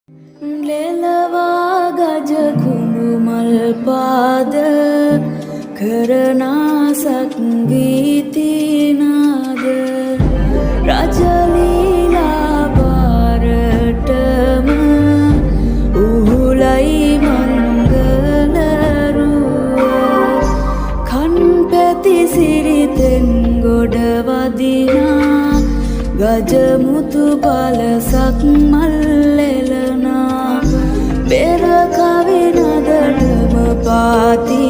ලෙලවා ගජ කුණු මල් පාද කරනා සංගීතිනාද රජලීලා බාරටම උහුලයි මංගලරුව කන් පැති සිරිතෙන් ගොඩ වදිනා ගජමුතු බලසක් මල්ලෙලනා පෙර කවි නදටම පාති